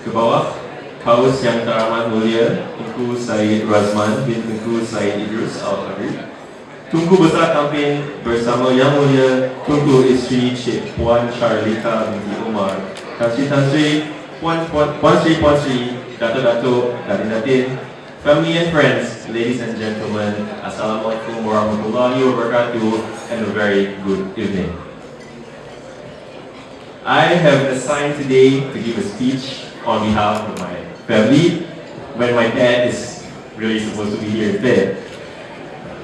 ke bawah, kaus yang teramat mulia, Tunku Syed Razman bin Tunku Syed Idrus Al-Qadri. Tunku besar kampin bersama Yang Mulia Tunku Isteri Cik Puan Charlita binti Umar, Tan Sri Puan Sri Dato' Datin, family and friends, ladies and gentlemen, Assalamualaikum warahmatullahi wabarakatuh, and a very good evening. I have been assigned today to give a speech on behalf of my family when my dad is really supposed to be here instead.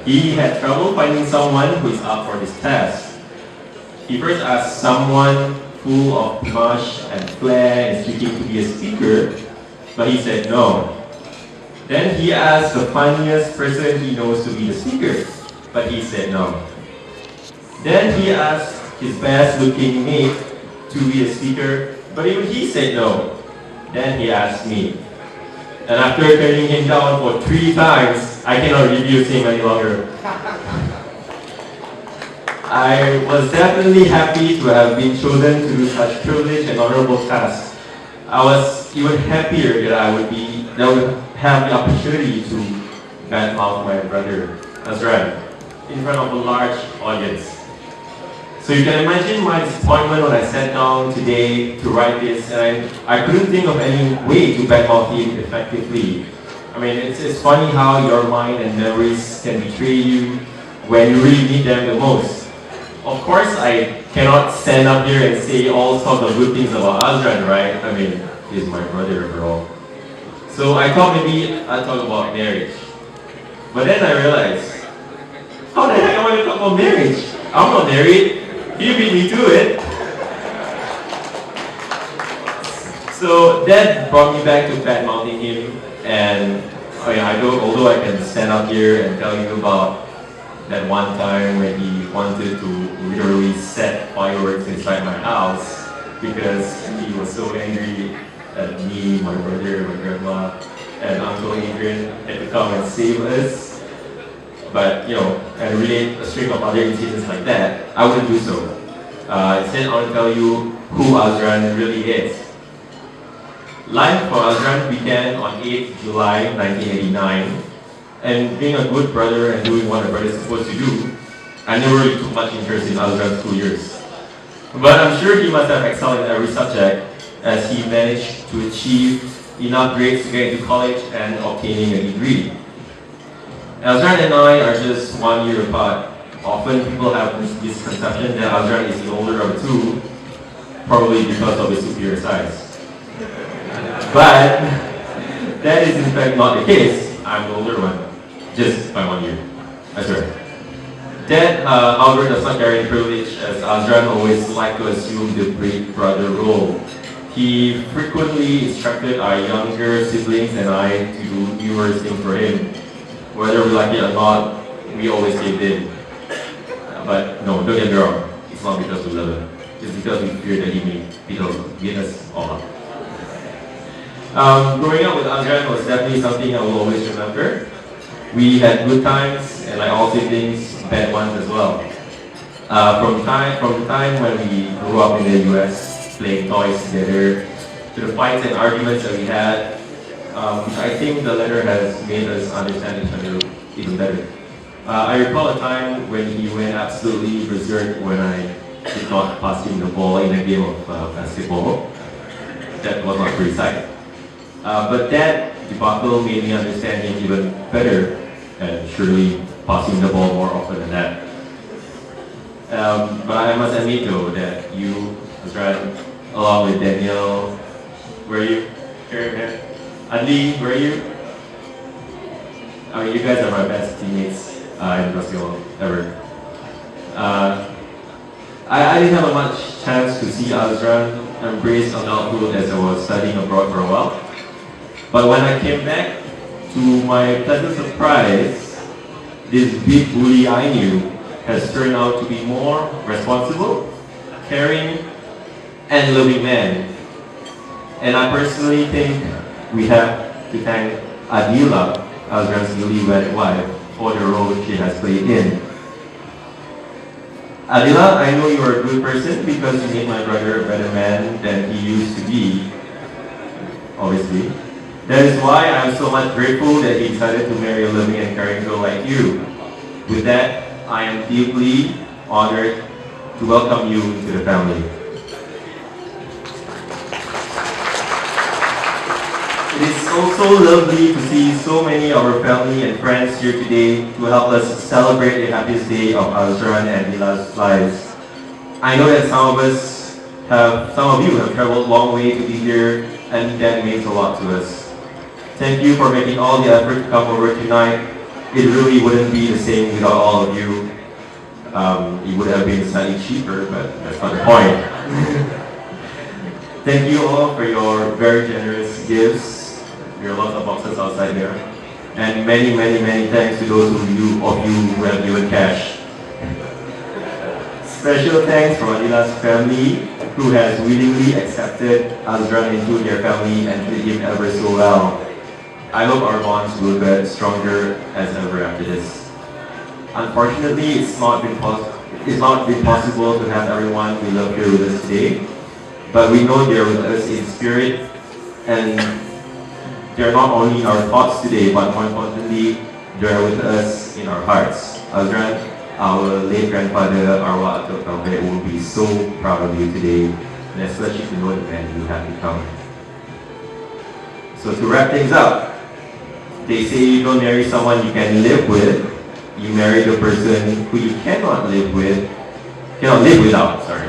He had trouble finding someone who is up for this task. He first asked someone full of panache and flair and speaking to be a speaker, but he said no. Then he asked the funniest person he knows to be the speaker, but he said no. Then he asked his best looking mate to be a speaker, but even he said no. Then he asked me. And after turning him down for 3 times, I cannot refuse him any longer. I was definitely happy to have been chosen to do such privileged and honorable tasks. I was even happier that I would have the opportunity to badmouth my brother, Azran, in front of a large audience. So you can imagine my disappointment when I sat down today to write this, and I couldn't think of any way to badmouth him effectively. I mean, it's funny how your mind and memories can betray you when you really need them the most. Of course, I cannot stand up here and say all sorts of good things about Azran, right? I mean, he's my brother after all. So I thought maybe I'd talk about marriage. But then I realized, how the heck am I going to talk about marriage? I'm not married. You beat me to it. So that brought me back to badmouthing him, and although I can stand up here and tell you about that one time when he wanted to literally set fireworks inside my house because he was so angry at me, my brother, my grandma, and Uncle Adrian had to come and save us. But, and relate a string of other incidents like that, I wouldn't do so. Instead, I want to tell you who Azran really is. Life for Azran began on 8th July 1989, and being a good brother and doing what a brother is supposed to do, I never really took much interest in Azran's 2 years. But I'm sure he must have excelled in every subject, as he managed to achieve enough grades to get into college and obtaining a degree. Azran and I are just 1 year apart. Often people have this misconception that Azran is the older of the two, probably because of his superior size. But that is in fact not the case. I'm the older one, just by 1 year. I swear. That, however, does not carry any privilege, as Azran always liked to assume the big brother role. He frequently instructed our younger siblings and I to do numerous things for him. Whether we like it or not, we always gave in. But no, don't get me wrong, it's not because we love him. It's because we fear that he may beat us all up. Growing up with Azran was definitely something I will always remember. We had good times, and like all siblings, bad ones as well. From the time when we grew up in the US, playing toys together, to the fights and arguments that we had, I think the letter has made us understand each other even better. I recall a time when he went absolutely berserk when I did not pass him the ball in a game of basketball. That was not pretty sight. But that debacle made me understand him even better, and surely pass him the ball more often than that. But I must admit though that you, Azran, along with Daniel, where are you? Here. Andi, where are you? I mean, you guys are my best teammates in basketball ever. I didn't have much chance to see Azran embrace adulthood as I was studying abroad for a while. But when I came back, to my pleasant surprise, this big bully I knew has turned out to be more responsible, caring, and loving man. And I personally think we have to thank Adila, Azran's newlywed wife, for the role she has played in. Adila, I know you are a good person because you made my brother a better man than he used to be. That is why I am so much grateful that he decided to marry a loving and caring girl like you. With that, I am deeply honored to welcome you to the family. It is also lovely to see so many of our family and friends here today to help us celebrate the happiest day of Azran and Nila's lives. I know that some of you have traveled a long way to be here, and that means a lot to us. Thank you for making all the effort to come over tonight. It really wouldn't be the same without all of you. It would have been slightly cheaper, but that's not the point. Thank you all for your very generous gifts. There are lots of boxes outside here. And many, many, many thanks to those of you who have given cash. Special thanks from Adila's family, who has willingly accepted Azran into their family and treated him ever so well. I hope our bonds will get stronger as ever after this. Unfortunately, it's not been possible to have everyone we love here with us today, but we know they're with us in spirit, and they're not only in our thoughts today, but more importantly, they're with us in our hearts. Azran, our late grandfather, Arwah Atuk Kalbe, will be so proud of you today, and especially to know the man you have become. So to wrap things up, they say you don't marry someone you can live with, you marry the person who you cannot live without, sorry.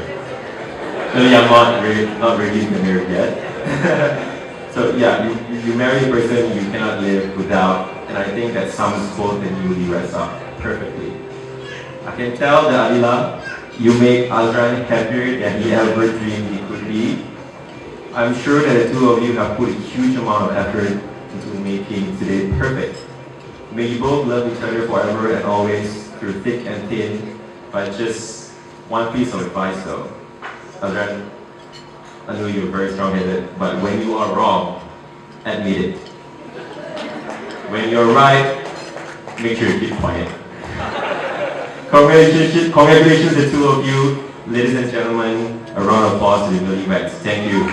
Really, I'm not ready to get married yet. So yeah, you marry a person you cannot live without, and I think that sums both the newlyweds up perfectly. I can tell that Adila, you make Azran happier than he ever dreamed he could be. I'm sure that the two of you have put a huge amount of effort into making today perfect. May you both love each other forever and always through thick and thin. But just one piece of advice though. Azran, I know you're very strong-headed, but when you are wrong, admit it. When you're right, make sure you keep quiet. Congratulations to the two of you. Ladies and gentlemen, a round of applause to the newlyweds. Thank you.